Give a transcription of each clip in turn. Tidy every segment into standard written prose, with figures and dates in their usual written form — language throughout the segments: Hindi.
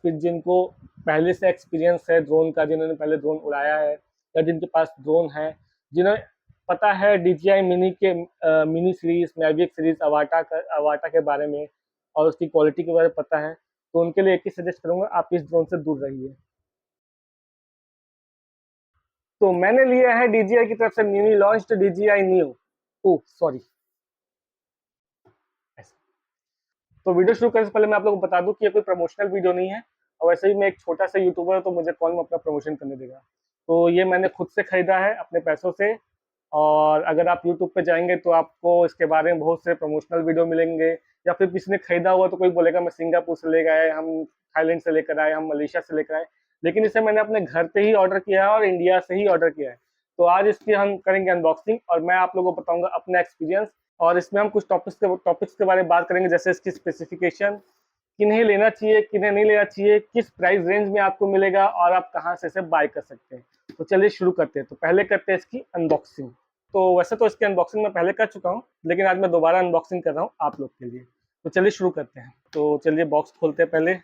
फिर जिनको पहले से एक्सपीरियंस है ड्रोन का, जिन्होंने पहले ड्रोन उड़ाया है या जिनके पास ड्रोन है, जिन्हें पता है DJI मिनी के मिनी सीरीज, मैविक सीरीज, अवाटा के बारे में और उसकी क्वालिटी के बारे में पता है, तो उनके लिए एक ही सजेस्ट करूंगा, आप इस ड्रोन से दूर रहिए। तो मैंने लिया है DJI की तरफ से newly launched DJI Neo। Oh sorry. तो वीडियो शुरू करने से पहले मैं आप लोगों को बता दूं कि ये कोई प्रमोशनल वीडियो नहीं है, और वैसे ही मैं एक छोटा सा यूट्यूबर हूं, तो मुझे कौन अपना प्रमोशन करने देगा। तो ये मैंने खुद से खरीदा है अपने पैसों से, और अगर आप यूट्यूब पे जाएंगे तो आपको इसके बारे में बहुत से प्रमोशनल वीडियो मिलेंगे, या फिर किसी ने खरीदा हुआ तो कोई बोलेगा मैं सिंगापुर से लेकर आए, हम थाईलैंड से लेकर आए, हम मलेशिया से लेकर आए, लेकिन इसे मैंने अपने घर पे ही ऑर्डर किया है और इंडिया से ही ऑर्डर किया है। तो आज इसकी हम करेंगे अनबॉक्सिंग और मैं आप लोगों को बताऊंगा अपना एक्सपीरियंस, और इसमें हम कुछ टॉपिक्स के बारे में बात करेंगे, जैसे इसकी स्पेसिफिकेशन, किन्हें लेना चाहिए किन्हें नहीं लेना चाहिए, किस प्राइस रेंज में आपको मिलेगा और आप कहाँ से इसे बाय कर सकते हैं। तो चलिए शुरू करते हैं। तो पहले करते हैं इसकी अनबॉक्सिंग। तो वैसे तो इसकी अनबॉक्सिंग मैं पहले कर चुका हूँ, लेकिन आज मैं दोबारा अनबॉक्सिंग कर रहा हूँ आप लोग के लिए। तो चलिए शुरू करते हैं। तो चलिए बॉक्स खोलते हैं पहले,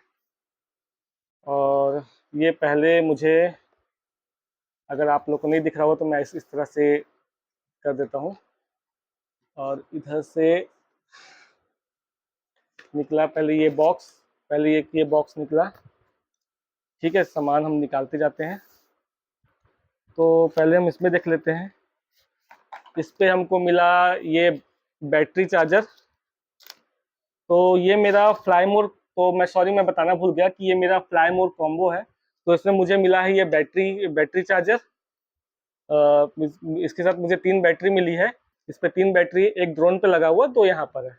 और ये पहले मुझे, अगर आप लोग को नहीं दिख रहा हो तो मैं इस तरह से कर देता हूँ, और इधर से निकला पहले ये बॉक्स, पहले ये बॉक्स निकला। ठीक है, सामान हम निकालते जाते हैं। तो पहले हम इसमें देख लेते हैं। इस पे हमको मिला ये बैटरी चार्जर। तो ये मेरा फ्लाईमोर, तो मैं बताना भूल गया कि ये मेरा फ्लाईमोर कॉम्बो है। तो इसमें मुझे मिला है ये बैटरी चार्जर। इसके साथ मुझे 3 बैटरी मिली है। इस पे 3 बैटरी, एक ड्रोन पे लगा हुआ, 2 यहाँ पर है।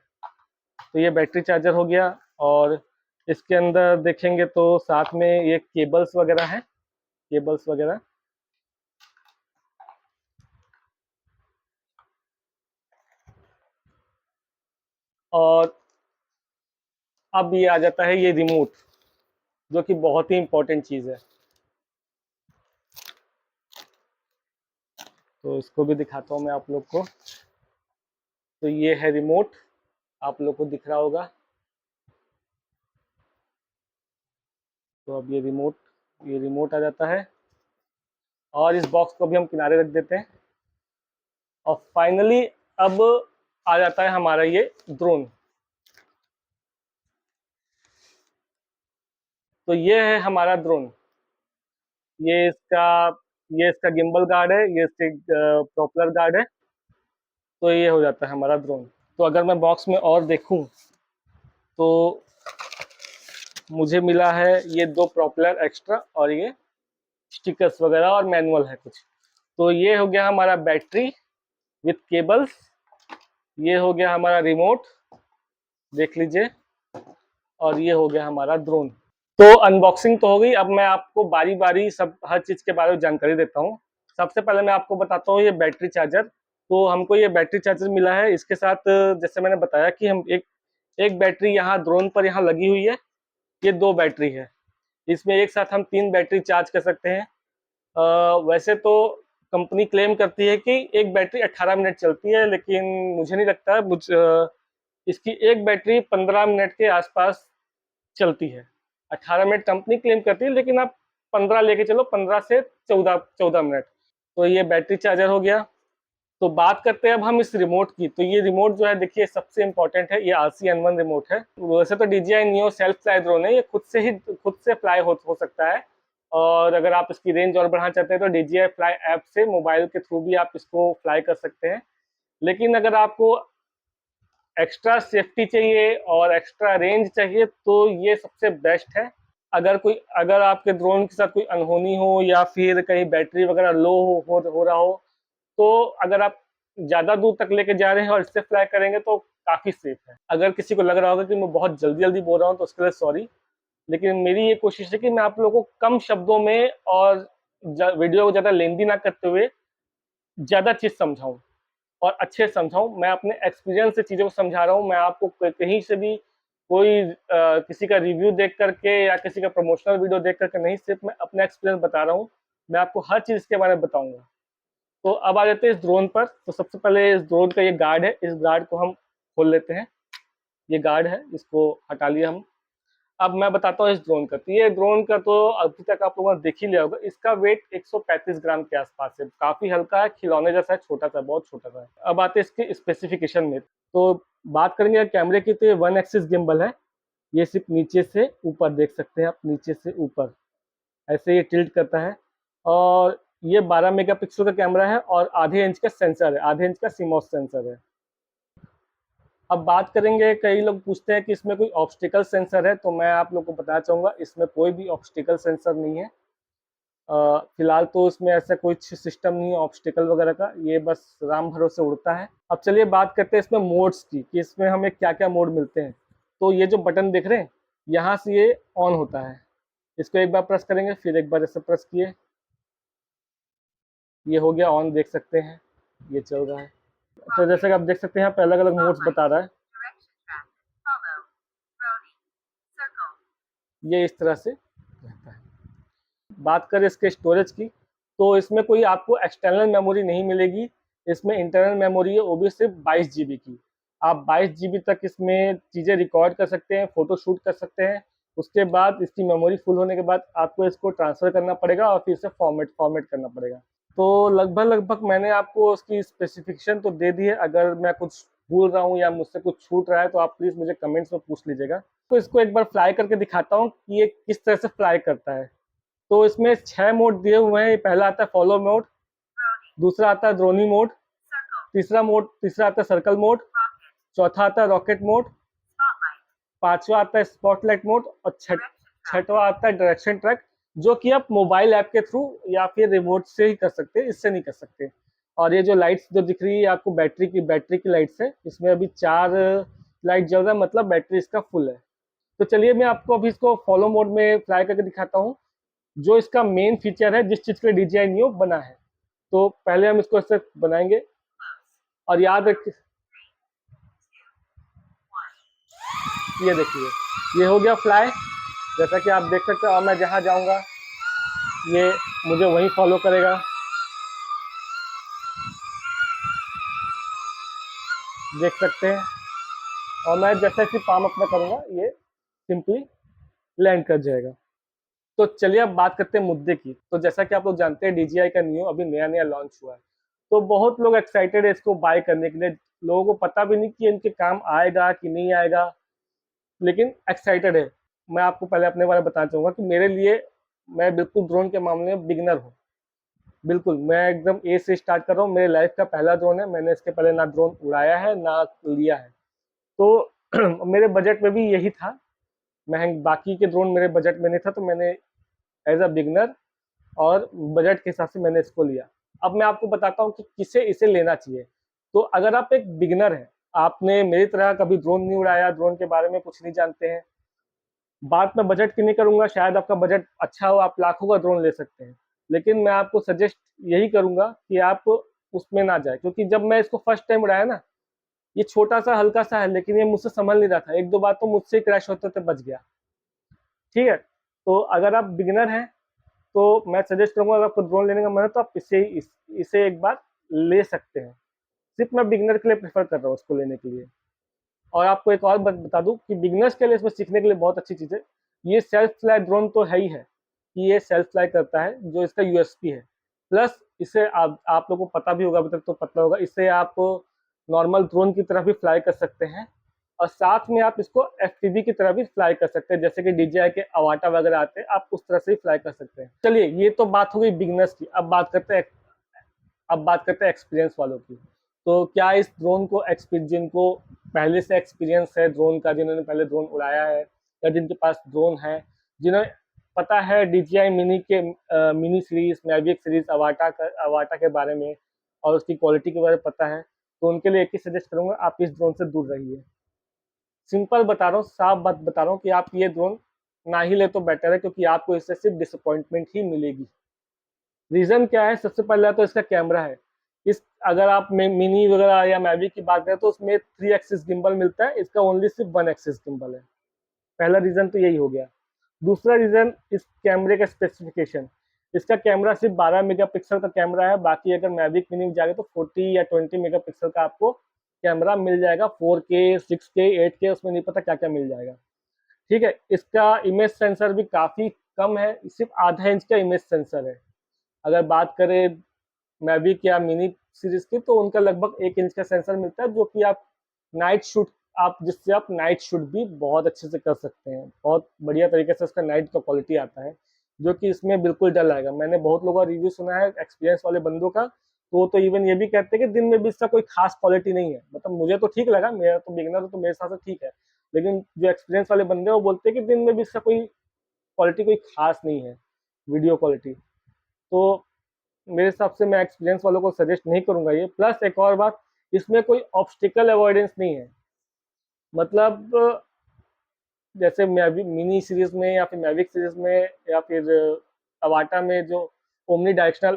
तो ये बैटरी चार्जर हो गया, और इसके अंदर देखेंगे तो साथ में ये केबल्स वगैरह है, केबल्स वगैरह। और अब ये आ जाता है ये रिमोट, जो कि बहुत ही इंपॉर्टेंट चीज़ है। तो इसको भी दिखाता हूँ मैं आप लोग को। तो ये है रिमोट, आप लोग को दिख रहा होगा। तो अब ये रिमोट आ जाता है, और इस बॉक्स को भी हम किनारे रख देते हैं। और फाइनली अब आ जाता है हमारा ये ड्रोन। तो ये है हमारा ड्रोन। ये इसका ये इसका गिम्बल गार्ड है, ये इसके प्रोपेलर गार्ड है। तो ये हो जाता है हमारा ड्रोन। तो अगर मैं बॉक्स में और देखूं तो मुझे मिला है ये 2 प्रोपेलर एक्स्ट्रा, और ये स्टिकर्स वगैरह और मैनुअल है कुछ। तो ये हो गया हमारा बैटरी विथ केबल्स, ये हो गया हमारा रिमोट, देख लीजिए, और ये हो गया हमारा ड्रोन। तो अनबॉक्सिंग तो हो गई, अब मैं आपको बारी बारी सब हर चीज़ के बारे में जानकारी देता हूँ। सबसे पहले मैं आपको बताता हूँ ये बैटरी चार्जर। तो हमको ये बैटरी चार्जर मिला है, इसके साथ जैसे मैंने बताया कि हम एक एक बैटरी यहाँ ड्रोन पर यहाँ लगी हुई है, ये 2 बैटरी है। इसमें एक साथ हम 3 बैटरी चार्ज कर सकते हैं। वैसे तो कंपनी क्लेम करती है कि एक बैटरी 18 मिनट चलती है, लेकिन मुझे नहीं लगता। इसकी एक बैटरी 15 मिनट के आसपास चलती है। 18 मिनट कंपनी क्लेम करती है, लेकिन आप 15 लेके चलो, 15 से 14 मिनट। तो ये बैटरी चार्जर हो गया। तो बात करते हैं अब हम इस रिमोट की। तो ये रिमोट जो है, देखिए, सबसे इंपॉर्टेंट है, ये RCN1 रिमोट है। वैसे तो DJI Neo self fly drone है, ये खुद से फ्लाई हो सकता है। और अगर आप इसकी रेंज और बढ़ाना चाहते हैं तो DJI फ्लाई ऐप से मोबाइल के थ्रू भी आप इसको फ्लाई कर सकते हैं। लेकिन अगर आपको एक्स्ट्रा सेफ्टी चाहिए और एक्स्ट्रा रेंज चाहिए तो ये सबसे बेस्ट है। अगर आपके ड्रोन के साथ कोई अनहोनी हो, या फिर कहीं बैटरी वगैरह लो हो रहा हो, तो अगर आप ज़्यादा दूर तक लेके जा रहे हैं और इससे फ्लाई करेंगे तो काफ़ी सेफ है। अगर किसी को लग रहा होगा कि मैं बहुत जल्दी जल्दी बोल रहा हूँ तो उसके लिए सॉरी, लेकिन मेरी ये कोशिश है कि मैं आप लोगों को कम शब्दों में और वीडियो को ज़्यादा लेंदी ना करते हुए ज़्यादा चीज़ समझाऊँ और अच्छे से समझाऊँ। मैं अपने एक्सपीरियंस से चीज़ों को समझा रहा हूँ। मैं आपको कहीं से भी कोई किसी का रिव्यू देख करके या किसी का प्रमोशनल वीडियो देख करके नहीं, सिर्फ मैं अपना एक्सपीरियंस बता रहा हूँ। मैं आपको हर चीज़ के बारे में बताऊंगा। तो अब आ जाते हैं इस ड्रोन पर। तो सबसे पहले इस ड्रोन का ये गार्ड है, इस गार्ड को हम खोल लेते हैं। ये गार्ड है, इसको हटा लिया हम। अब मैं बताता हूँ इस ड्रोन का। तो ये ड्रोन का तो अभी तक आप लोगों ने देख ही लिया होगा। इसका वेट 135 ग्राम के आसपास है, काफी हल्का है, खिलौने जैसा है, छोटा सा, बहुत छोटा सा है। अब आते हैं इसके स्पेसिफिकेशन में। तो बात करेंगे कैमरे की, तो ये 1 एक्सिस गिम्बल है। ये सिर्फ नीचे से ऊपर देख सकते हैं आप, नीचे से ऊपर ऐसे ये टिल्ट करता है। और ये 12 मेगापिक्सल का कैमरा है और आधे इंच का सेंसर है, आधे इंच का CMOS सेंसर है। अब बात करेंगे, कई लोग पूछते हैं कि इसमें कोई ऑब्स्टिकल सेंसर है, तो मैं आप लोग को बताना चाहूँगा इसमें कोई भी ऑब्स्टिकल सेंसर नहीं है। फिलहाल तो इसमें ऐसा कुछ सिस्टम नहीं है ऑब्स्टिकल वगैरह का, ये बस राम भरोसे उड़ता है। अब चलिए बात करते हैं इसमें मोड्स की, कि इसमें हमें क्या क्या मोड मिलते हैं। तो ये जो बटन दिख रहे हैं, यहाँ से ये ऑन होता है। इसको एक बार प्रेस करेंगे, फिर एक बार ऐसे प्रेस किए, ये हो गया ऑन, देख सकते हैं ये चल रहा है। तो जैसे कि आप देख सकते हैं यहाँ पे अलग अलग मोड्स बता रहा है, ये इस तरह से रहता है। बात करें इसके स्टोरेज की, तो इसमें कोई आपको एक्सटर्नल मेमोरी नहीं मिलेगी। इसमें इंटरनल मेमोरी है, वो भी सिर्फ 22 GB की। आप 22 GB तक इसमें चीज़ें रिकॉर्ड कर सकते हैं, फोटो शूट कर सकते हैं। उसके बाद इसकी मेमोरी फुल होने के बाद आपको इसको ट्रांसफ़र करना पड़ेगा और फिर से फॉर्मेट करना पड़ेगा। तो लगभग मैंने आपको उसकी स्पेसिफिकेशन तो दे दी है। अगर मैं कुछ भूल रहा हूँ या मुझसे कुछ छूट रहा है तो आप प्लीज़ मुझे कमेंट्स में पूछ लीजिएगा। तो इसको एक बार फ्लाई करके दिखाता हूँ कि ये किस तरह से फ्लाई करता है। तो इसमें 6 मोड दिए हुए हैं। पहला आता है फॉलो मोड, दूसरा आता है ड्रोनी मोड, तीसरा आता है सर्कल मोड, चौथा आता है रॉकेट मोड, पांचवा आता है स्पॉटलाइट मोड और छठवा आता है डायरेक्शन ट्रैक, जो कि आप मोबाइल ऐप के थ्रू या फिर रिमोट से ही कर सकते हैं, इससे नहीं कर सकते। और ये जो लाइट्स जो दिख रही है आपको, बैटरी की लाइट्स है। इसमें अभी 4 लाइट जल रहा है, मतलब बैटरी इसका फुल है। तो चलिए मैं आपको अभी इसको फॉलो मोड में फ्लाई करके दिखाता हूँ, जो इसका मेन फीचर है, जिस चीज़ के लिए DJI Neo बना है। तो पहले हम इसको ऐसे बनाएंगे और याद रखिए, ये देखिए ये हो गया फ्लाई, जैसा कि आप देख सकते हैं। और मैं जहाँ जाऊँगा ये मुझे वहीं फॉलो करेगा, देख सकते हैं। और मैं जैसे कि पाम अपना करूँगा, ये सिंपली लैंड कर जाएगा। तो चलिए अब बात करते हैं मुद्दे की। तो जैसा कि आप लोग जानते हैं DJI का Neo अभी नया लॉन्च हुआ है, तो बहुत लोग एक्साइटेड है इसको बाय करने के लिए। लोगों को पता भी नहीं कि इनके काम आएगा कि नहीं आएगा, लेकिन एक्साइटेड है। मैं आपको पहले अपने बारे में बताना चाहूँगा कि मेरे लिए, मैं बिल्कुल ड्रोन के मामले में बिगिनर हूँ। बिल्कुल मैं एकदम ए से स्टार्ट कर रहा हूँ। मेरे लाइफ का पहला ड्रोन है, मैंने इसके पहले ना ड्रोन उड़ाया है ना लिया है। तो मेरे बजट में भी यही था, बाकी के ड्रोन मेरे बजट में नहीं था, तो मैंने एज अ बिगनर और बजट के हिसाब से मैंने इसको लिया। अब मैं आपको बताता हूँ कि किसे इसे लेना चाहिए। तो अगर आप एक बिगनर हैं, आपने मेरी तरह कभी ड्रोन नहीं उड़ाया, ड्रोन के बारे में कुछ नहीं जानते हैं, बात मैं बजट की नहीं करूंगा, शायद आपका बजट अच्छा हो, आप लाखों का ड्रोन ले सकते हैं, लेकिन मैं आपको सजेस्ट यही करूंगा कि आप उसमें ना जाए। क्योंकि जब मैं इसको फर्स्ट टाइम उड़ाया ना, ये छोटा सा हल्का सा है, लेकिन ये मुझसे संभल नहीं रहा था। एक दो बार तो मुझसे क्रैश होते थे, बच गया। ठीक है, तो अगर आप बिगिनर हैं तो मैं सजेस्ट करूंगा, अगर आपको ड्रोन लेने का मन है तो आप इसे एक बार ले सकते हैं। सिर्फ मैं बिगिनर के लिए प्रेफर कर रहा हूँ उसको लेने के लिए। और आपको एक और बात बता दूं कि बिगिनर्स के लिए इसमें सीखने के लिए बहुत अच्छी चीज़ है। ये सेल्फ फ्लाई ड्रोन तो है ही है कि ये सेल्फ फ्लाई करता है, जो इसका यूएसपी है। प्लस इसे आप लोगों को पता भी होगा, अभी तक तो पता होगा, इससे आप नॉर्मल ड्रोन की तरह भी फ्लाई कर सकते हैं और साथ में आप इसको एफपीवी की तरह भी फ्लाई कर सकते हैं। जैसे कि DJI के अवाटा वगैरह आते हैं, आप उस तरह से ही फ्लाई कर सकते हैं। चलिए ये तो बात हो गई बिगिनर्स की। अब बात करते हैं एक्सपीरियंस वालों की। तो क्या इस ड्रोन को जिनको पहले से एक्सपीरियंस है ड्रोन का, जिन्होंने पहले ड्रोन उड़ाया है या जिनके पास ड्रोन है, जिन्हें पता है DJI मिनी के मिनी सीरीज, मैविक सीरीज, अवाटा के बारे में और उसकी क्वालिटी के बारे में पता है, तो उनके लिए एक ही सजेस्ट करूंगा, आप इस ड्रोन से दूर रहिए। सिंपल बता रहा हूँ, साफ बात बता रहा हूँ कि आप ये ड्रोन ना ही ले तो बेटर है, क्योंकि आपको इससे सिर्फ डिसअपॉइंटमेंट ही मिलेगी। रीज़न क्या है? सबसे पहला तो इसका कैमरा है। इस अगर आप मिनी वगैरह या मैविक की बात करें तो उसमें 3 एक्सिस गिम्बल मिलता है, इसका ओनली सिर्फ 1 एक्सिस गिम्बल है। पहला रीज़न तो यही हो गया। दूसरा रीज़न, इस कैमरे का स्पेसिफिकेशन। इसका कैमरा सिर्फ 12 मेगापिक्सल का कैमरा है, बाकी अगर मैविक मिनी में जाएगा तो 40 या 20 मेगापिक्सल का आपको कैमरा मिल जाएगा। 4K, 6K, 8K, उसमें नहीं पता क्या क्या मिल जाएगा। ठीक है। इसका इमेज सेंसर भी काफ़ी कम है, सिर्फ आधा इंच का इमेज सेंसर है। अगर बात करें मैविक या मिनी सीरीज की, तो उनका लगभग 1 इंच का सेंसर मिलता है, जो कि आप नाइट शूट जिससे आप नाइट शूट भी बहुत अच्छे से कर सकते हैं। बहुत बढ़िया तरीके से उसका नाइट का क्वालिटी आता है, जो कि इसमें बिल्कुल डल आएगा। मैंने बहुत लोगों का रिव्यू सुना है एक्सपीरियंस वाले बंदों का, तो वो तो इवन ये भी कहते हैं कि दिन में भी इसका कोई खास क्वालिटी नहीं है। मतलब मुझे तो ठीक लगा, मेरा तो बिगिनर तो मेरे हिसाब से ठीक है, लेकिन जो एक्सपीरियंस वाले बंदे हैं वो बोलते हैं कि दिन में भी इसका कोई क्वालिटी कोई खास नहीं है, वीडियो क्वालिटी। तो मेरे हिसाब से मैं एक्सपीरियंस वालों को सजेस्ट नहीं करूंगा ये। प्लस एक और बात, इसमें कोई ऑब्स्टिकल अवॉइडेंस नहीं है। मतलब जैसे मैविक मिनी सीरीज में या फिर मैविक सीरीज में या फिर अवाटा में जो ओमनी डायरेक्शनल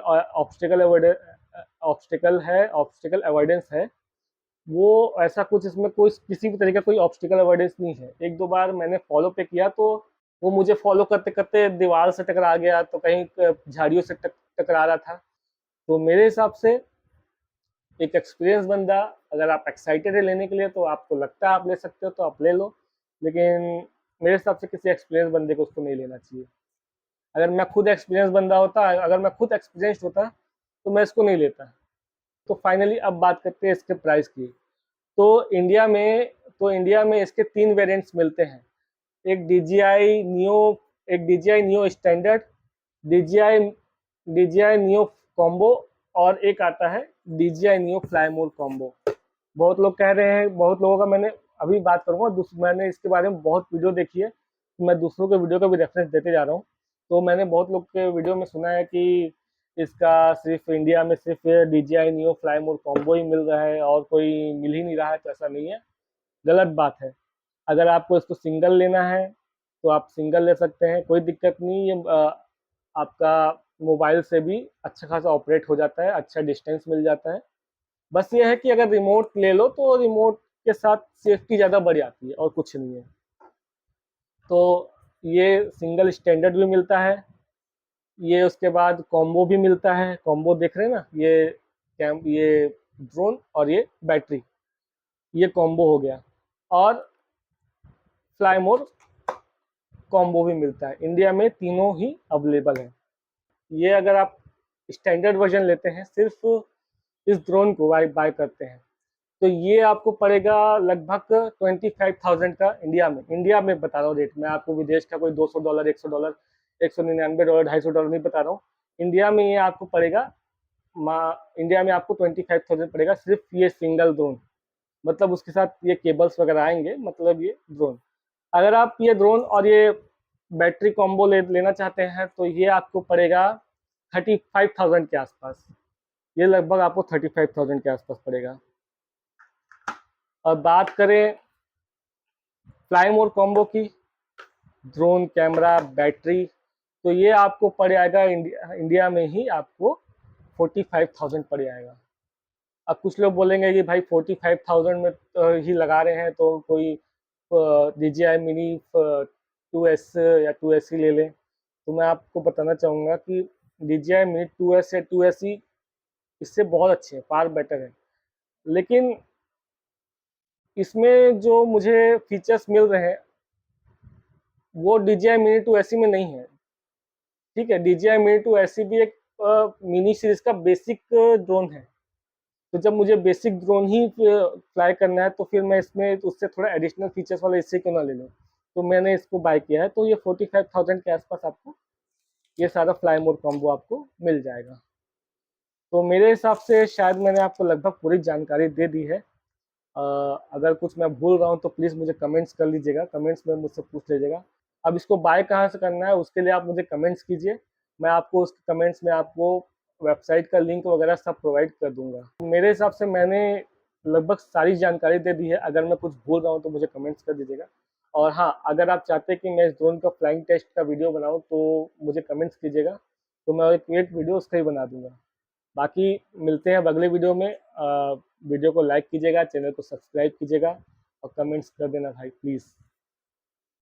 ऑब्स्टिकल अवॉइडेंस है, वो ऐसा कुछ इसमें कोई किसी भी तरीके का कोई ऑब्स्टिकल अवॉइडेंस नहीं है। एक दो बार मैंने फॉलो पे किया तो वो मुझे फॉलो करते करते दीवार से टकरा गया, तो कहीं झाड़ियों से टकरा रहा था। तो मेरे हिसाब से एक एक्सपीरियंस बंदा, अगर आप एक्साइटेड है लेने के लिए तो आपको लगता है आप ले सकते हो तो आप ले लो, लेकिन मेरे हिसाब से किसी एक्सपीरियंस बंदे को उसको नहीं लेना चाहिए। अगर मैं खुद एक्सपीरियंस होता तो मैं इसको नहीं लेता। तो फाइनली अब बात करते हैं इसके प्राइस की। तो इंडिया में इसके 3 वेरिएंट्स मिलते हैं। एक DJI neo standard, DJI neo combo, और एक आता है DJI Neo fly more combo. बहुत लोग कह रहे हैं, बहुत लोगों का मैंने अभी बात करूंगा, मैंने इसके बारे में बहुत वीडियो देखी है, तो मैं दूसरों के वीडियो का भी रेफरेंस देते जा रहा हूँ। तो मैंने बहुत लोग के वीडियो में सुना है कि इसका सिर्फ इंडिया में सिर्फ DJI Neo fly more combo ही मिल रहा है और कोई मिल ही नहीं रहा है। तो ऐसा नहीं है, गलत बात है। अगर आपको इसको सिंगल लेना है तो आप सिंगल ले सकते हैं, कोई दिक्कत नहीं। ये आपका मोबाइल से भी अच्छा खासा ऑपरेट हो जाता है, अच्छा डिस्टेंस मिल जाता है। बस ये है कि अगर रिमोट ले लो तो रिमोट के साथ सेफ्टी ज़्यादा बढ़ जाती है और कुछ नहीं है। तो ये सिंगल स्टैंडर्ड भी मिलता है, ये उसके बाद कॉम्बो भी मिलता है। कॉम्बो देख रहे हैं ना, ये ड्रोन और ये बैटरी, ये कॉम्बो हो गया। और फ्लाई मोड कॉम्बो भी मिलता है। इंडिया में तीनों ही अवेलेबल है। ये अगर आप स्टैंडर्ड वर्जन लेते हैं, सिर्फ इस ड्रोन को बाय करते हैं, तो ये आपको पड़ेगा लगभग 25,000 का। इंडिया में बता रहा हूँ रेट, मैं आपको विदेश का कोई $200, $100, $199, $250 नहीं बता रहा हूँ। इंडिया में ये आपको पड़ेगा, इंडिया में आपको 25,000 पड़ेगा, सिर्फ ये सिंगल ड्रोन। मतलब उसके साथ ये केबल्स वगैरह आएंगे, मतलब ये ड्रोन। अगर आप ये ड्रोन और ये बैटरी कॉम्बो लेना चाहते हैं तो ये आपको पड़ेगा 35,000 के आसपास। ये लगभग आपको 35,000 के आसपास पड़ेगा। और बात करें फ्लाई मोर कॉम्बो की, ड्रोन, कैमरा, बैटरी, तो ये आपको पड़ जाएगा इंडिया में ही आपको 45,000 पड़ जाएगा। अब कुछ लोग बोलेंगे कि भाई 45,000 में ही लगा रहे हैं, तो कोई DJI मिनी 2S या 2S ही ले लें। तो मैं आपको बताना चाहूँगा कि DJI मिनी 2S या 2S ही इससे बहुत अच्छे हैं, फार बेटर है। लेकिन इसमें जो मुझे फीचर्स मिल रहे हैं वो DJI मिनी 2S में नहीं है। ठीक है, DJI मिनी 2S भी एक मिनी सीरीज का बेसिक ड्रोन है। तो जब मुझे बेसिक ड्रोन ही फ्लाई करना है तो फिर मैं इसमें उससे थोड़ा एडिशनल फीचर्स वाला इससे क्यों ना ले लूँ। तो मैंने इसको बाय किया है। तो ये 45,000 के आसपास आपको ये सारा फ्लाई मोड कॉम्बो आपको मिल जाएगा। तो मेरे हिसाब से शायद मैंने आपको लगभग पूरी जानकारी दे दी है। अगर कुछ मैं भूल रहा हूँ तो प्लीज़ मुझे कमेंट्स कर लीजिएगा, कमेंट्स में मुझसे पूछ लीजिएगा। अब इसको बाय कहाँ से करना है उसके लिए आप मुझे कमेंट्स कीजिए, मैं आपको उस कमेंट्स में आपको वेबसाइट का लिंक वगैरह सब प्रोवाइड कर दूंगा। मेरे हिसाब से मैंने लगभग सारी जानकारी दे दी है। अगर मैं कुछ भूल रहा हूँ तो मुझे कमेंट्स कर दीजिएगा। और हाँ, अगर आप चाहते हैं कि मैं इस ड्रोन का फ्लाइंग टेस्ट का वीडियो बनाऊँ तो मुझे कमेंट्स कीजिएगा, तो मैं एक वीडियो उसका ही बना दूंगा। बाकी मिलते हैं अब अगले वीडियो में। वीडियो को लाइक कीजिएगा, चैनल को सब्सक्राइब कीजिएगा और कमेंट्स कर देना भाई प्लीज़।